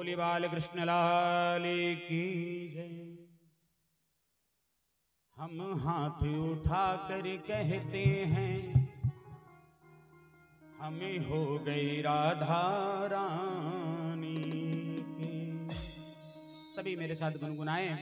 बोली बाल कृष्ण लाल की जय। हम हाथ उठा कर कहते हैं हमें हो गई राधा रानी की। सभी मेरे साथ गुनगुनाएं।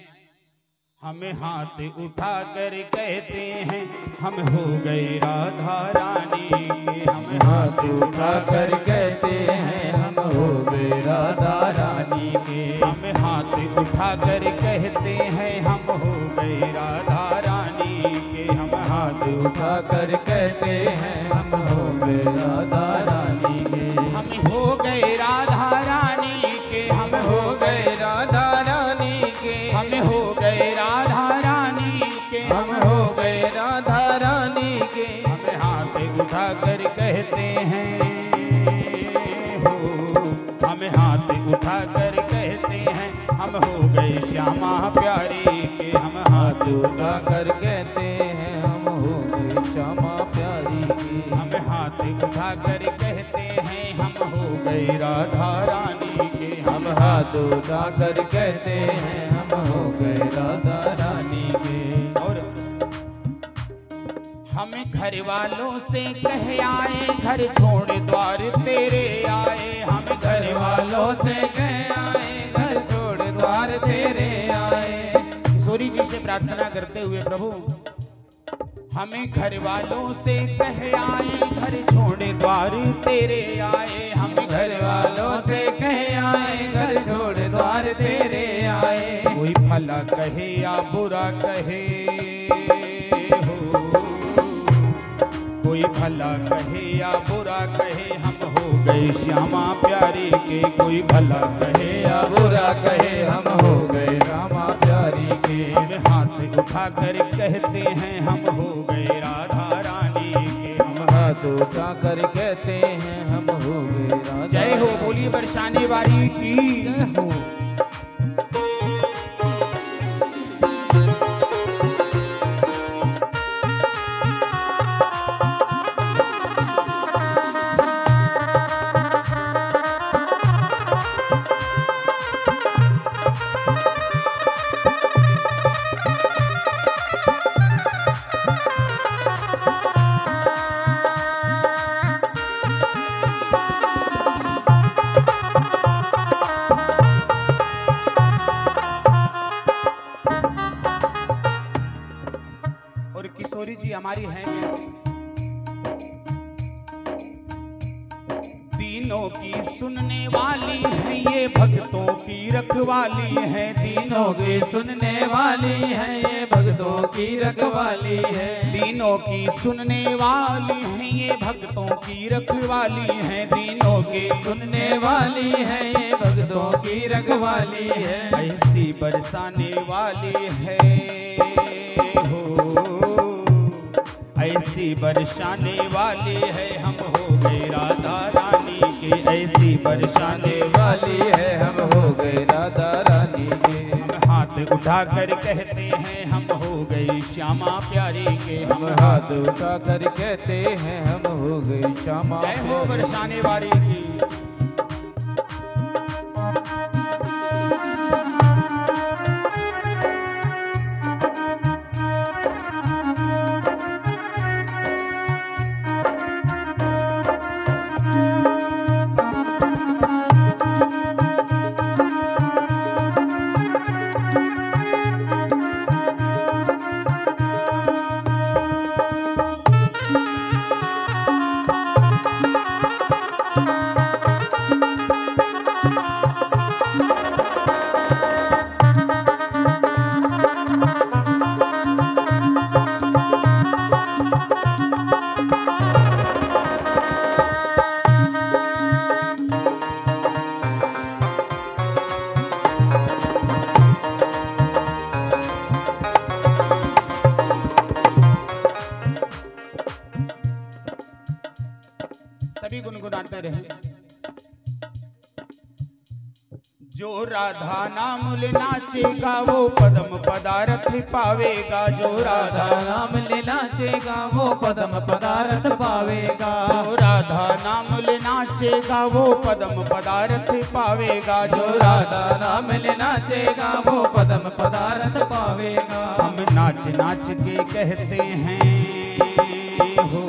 हमें हाथ उठा कर कहते हैं हम हो गए राधा रानी के। हम हाथ उठा कर कहते हैं हम हो गए राधा रानी के। हम हाथ उठा कर कहते हैं हम हो गए राधा रानी के। हम हाथ उठा कर कहते हैं हम हो गए राधा रानी के। हम हो गए राधा रानी के। हम हो गए राधा रानी के। हम हो गए राधा रानी के। हम हो गए राधा रानी के। हम हाथ उठा कर कहते हैं हो। हम हाथ उठा कर कहते हैं हम हो गए श्यामा प्यारी के। हम हाथ उठा कर कहते हैं हम हो गए श्यामा प्यारी के। हम हाथ उठा कर कहते हैं हम हो गए राधा रानी के। हम हाथ उठा कर कहते हैं हम हो गए राधा रानी के। और हम घर वालों से कह आए घर छोड़ द्वार तेरे आए। हम घर वालों से कह आए घर छोड़ द्वार तेरे आए। किशोरी जी से प्रार्थना करते हुए प्रभु हमें घर वालों से कह आए घर छोड़ द्वार तेरे आए। हम घर वालों से कह आए घर छोड़ द्वार तेरे आए। कोई भला कहे या बुरा कहे हो। कोई भला कहे या बुरा कहे हम हो गए श्यामा प्यारी के। कोई भला कहे या बुरा कहे हम हो गए रामा प्यारी के। हम हाथ उठा कर कहते हैं हम हो गए राधा रानी के। हम हाथ उठा कर कहते हैं हम हो गए राधा। जय हो बोली बरसाने वाली की जय हो। किशोरी जी हमारी हैं कैसी? दीनों की सुनने वाली है ये भक्तों की रखवाली है। दीनों की सुनने वाली है ये भक्तों की रखवाली है। दीनों की सुनने वाली है ये भक्तों की रखवाली है। दीनों की सुनने वाली है ये भक्तों की रखवाली है। ऐसी बरसाने वाली है हो। ऐसी बरसाने वाली है हम हो गए राधा रानी के। ऐसी बरसाने वाली है हम हो गए राधा रानी के। हम हाथ उठा कर कहते हैं हम हो गए श्यामा प्यारी के। हम हाथ उठा कर कहते हैं हम हो गए श्यामा। जय हो बरसाने वाली की। जो राधा नाम ले नाचेगा वो पदम पदारथ पावेगा। जो राधा नाम ले नाचेगा वो पदम पदारथ पावेगा। जो राधा नाम ले नाचेगा वो पदम पदारथ पावेगा। जो राधा नाम ले नाचेगा वो पदम पदारथ पावेगा। हम नाच नाच के कहते हैं हो,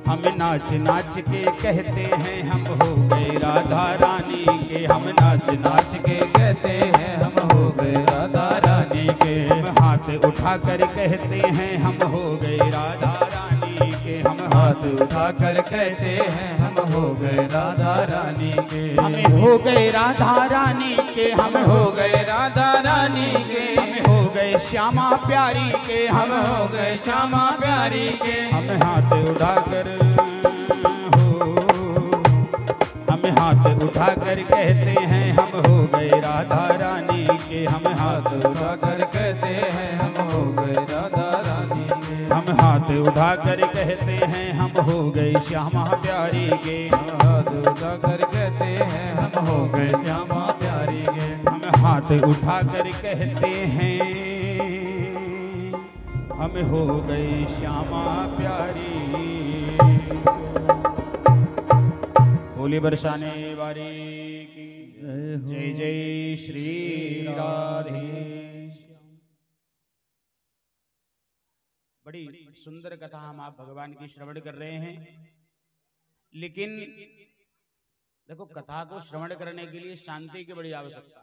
हम नाच नाच के कहते हैं हम हो गए राधा रानी के। हम नाच नाच के कहते हैं हम हो गए राधा रानी के। हम हाथ उठा कर कहते हैं हम हो गए राधा रानी के। हम हाथ उठा कर कहते हैं हम हो गए राधा रानी के। हम हो गए राधा रानी के। हम हो गए राधा रानी के। हम हो गए श्यामा प्यारी के। हम हो गए श्यामा प्यारी के। हम हाथ उठा कर हम हाथ उठा कर कहते हैं हम हो गए राधा रानी के। हम हाथ उठा कर कहते हैं हम हो गए राधा रानी के। हम हाथ उठा कर कहते हैं हम हो गए श्यामा प्यारी के। हाथ उठा कर कहते हैं हम हो गए श्यामा प्यारी के। हम हाथ उठा कर कहते हैं हम हो गए श्यामा प्यारी। होली बरसाने वाली की जय जय श्री राधे। बड़ी सुंदर कथा हम आप भगवान की श्रवण कर रहे हैं, लेकिन देखो कथा को श्रवण करने के लिए शांति की बड़ी आवश्यकता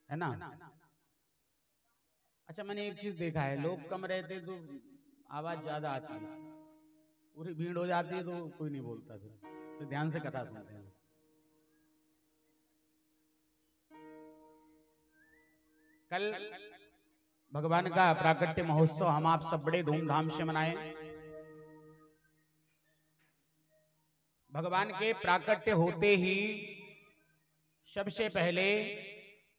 है ना। अच्छा, मैंने एक चीज देखा है, लोग कम रहते तो आवाज ज्यादा आती है, पूरी भीड़ हो जाती है तो कोई नहीं बोलता, फिर तो ध्यान से कथा सुनते हैं। कल भगवान का प्राकट्य महोत्सव हम आप सब बड़े धूमधाम से मनाए। भगवान के प्राकट्य होते ही सबसे पहले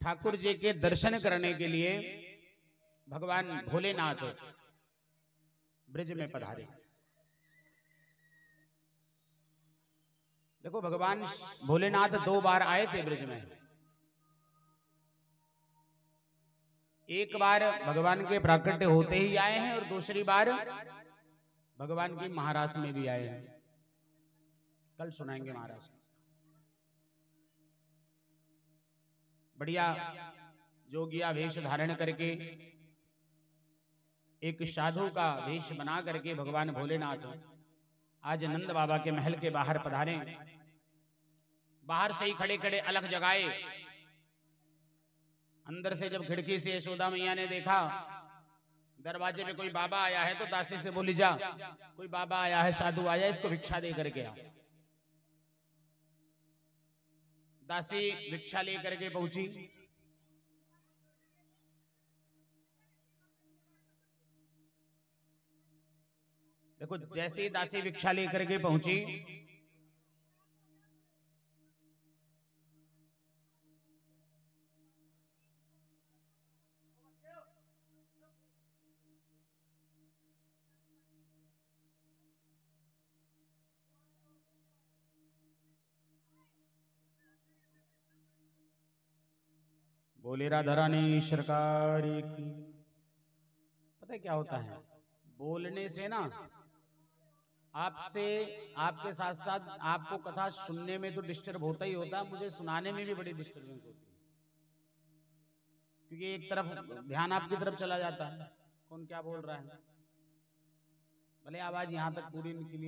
ठाकुर जी के दर्शन करने के लिए भगवान भोलेनाथ ब्रिज में पधारे। देखो भगवान भोलेनाथ 2 बार आए थे ब्रिज में। एक बार भगवान के प्राकट्य होते ही आए हैं और दूसरी बार भगवान की महारास में भी आए हैं। कल सुनाएंगे महाराज। बढ़िया जोगिया वेश धारण करके, एक साधु का वेश बना करके भगवान भोलेनाथ आज नंद बाबा के महल के बाहर पधारे। बाहर से ही खड़े खड़े अलग जगाए। अंदर से जब खिड़की से यशोदा मैया ने देखा दरवाजे में कोई बाबा आया है, तो दासी से बोली, जा कोई बाबा आया है, साधु आया, इसको भिक्षा दे करके आ। दासी भिक्षा लेकर के पहुंची। देखो जैसे ही दासी भिक्षा लेकर के पहुंची, बोले राधा रानी सरकार की। पता है क्या होता है, बोलने से ना आपसे, आपके साथ साथ आपको कथा सुनने में तो डिस्टर्ब होता ही होता है, मुझे सुनाने में भी बड़ी डिस्टर्बेंस होती है, क्योंकि एक तरफ ध्यान आपकी तरफ चला जाता है, कौन क्या बोल रहा है, भले आवाज यहां तक पूरी निकली।